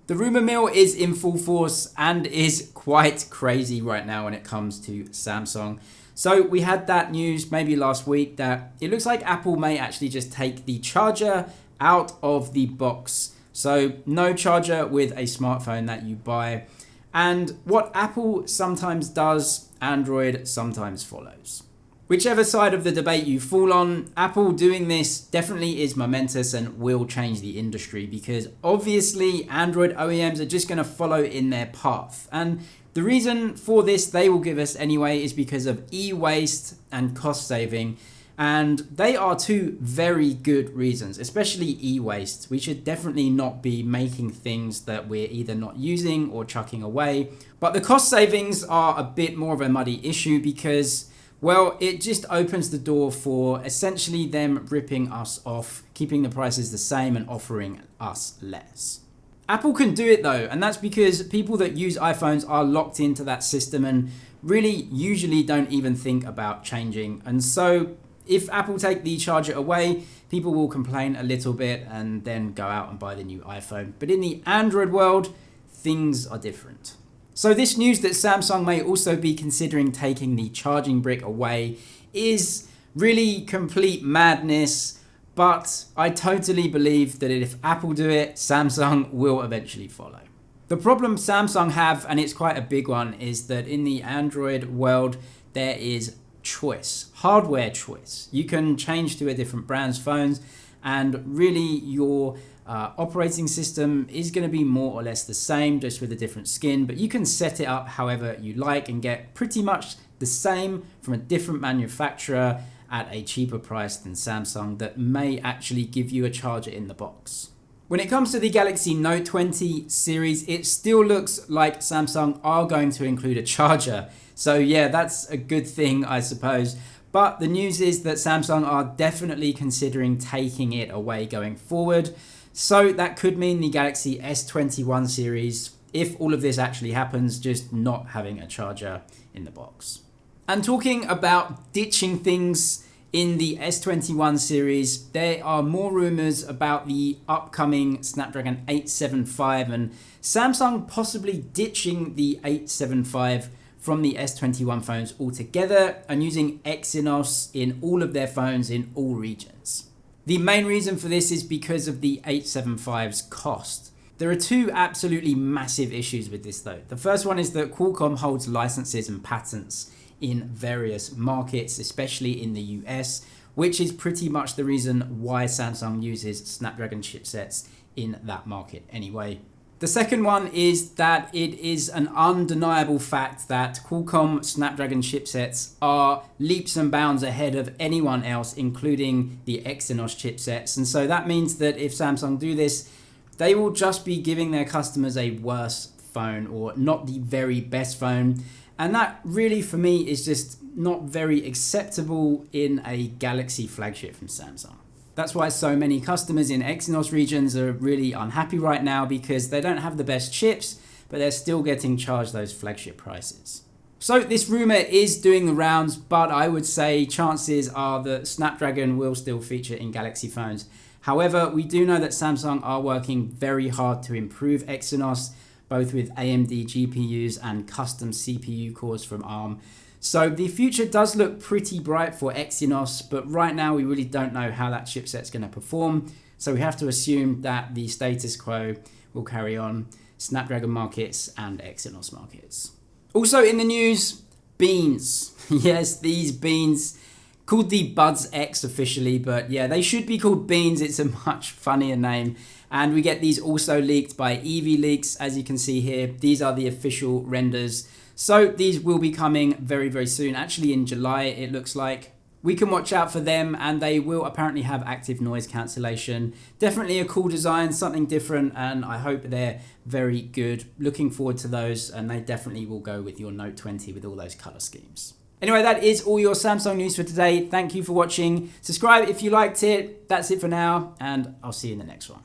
The rumor mill is in full force and is quite crazy right now when it comes to Samsung. So we had that news maybe last week that it looks like Apple may actually just take the charger out of the box. So no charger with a smartphone that you buy. And what Apple sometimes does, Android sometimes follows. Whichever side of the debate you fall on, Apple doing this definitely is momentous and will change the industry because obviously Android OEMs are just going to follow in their path. And the reason for this they will give us anyway is because of e-waste and cost saving. And they are two very good reasons, especially e-waste. We should definitely not be making things that we're either not using or chucking away. But the cost savings are a bit more of a muddy issue because, well, it just opens the door for essentially them ripping us off, keeping the prices the same and offering us less. Apple can do it though, and that's because people that use iPhones are locked into that system and really usually don't even think about changing. And so if Apple take the charger away, people will complain a little bit and then go out and buy the new iPhone. But in the Android world, things are different. So this news that Samsung may also be considering taking the charging brick away is really complete madness, but I totally believe that if Apple do it, Samsung will eventually follow. The problem Samsung have, and it's quite a big one, is that in the Android world, there is choice, hardware choice. You can change to a different brand's phones and really your operating system is going to be more or less the same, just with a different skin, but you can set it up however you like and get pretty much the same from a different manufacturer at a cheaper price than Samsung that may actually give you a charger in the box. When it comes to the Galaxy Note 20 series, it still looks like Samsung are going to include a charger. So yeah, that's a good thing, I suppose. But the news is that Samsung are definitely considering taking it away going forward. So that could mean the Galaxy S21 series, if all of this actually happens, just not having a charger in the box. And talking about ditching things in the S21 series, there are more rumors about the upcoming Snapdragon 875 and Samsung possibly ditching the 875 from the S21 phones altogether and using Exynos in all of their phones in all regions. The main reason for this is because of the 875's cost. There are two absolutely massive issues with this though. The first one is that Qualcomm holds licenses and patents in various markets, especially in the US, which is pretty much the reason why Samsung uses Snapdragon chipsets in that market anyway. The second one is that it is an undeniable fact that Qualcomm Snapdragon chipsets are leaps and bounds ahead of anyone else, including the Exynos chipsets. And so that means that if Samsung do this, they will just be giving their customers a worse phone or not the very best phone. And that really, for me, is just not very acceptable in a Galaxy flagship from Samsung. That's why so many customers in Exynos regions are really unhappy right now because they don't have the best chips, but they're still getting charged those flagship prices. So this rumor is doing the rounds, but I would say chances are that Snapdragon will still feature in Galaxy phones. However, we do know that Samsung are working very hard to improve Exynos, both with AMD GPUs and custom CPU cores from ARM. So the future does look pretty bright for Exynos, but right now we really don't know how that chipset's going to perform. So we have to assume that the status quo will carry on, Snapdragon markets and Exynos markets. Also in the news, beans. Yes, these beans, called the Buds X officially, but yeah, they should be called beans. It's a much funnier name. And we get these also leaked by EV Leaks, as you can see here. These are the official renders. So these will be coming very, very soon. Actually in July, it looks like. We can watch out for them and they will apparently have active noise cancellation. Definitely a cool design, something different, and I hope they're very good. Looking forward to those, and they definitely will go with your Note 20 with all those color schemes. Anyway, that is all your Samsung news for today. Thank you for watching. Subscribe if you liked it. That's it for now, and I'll see you in the next one.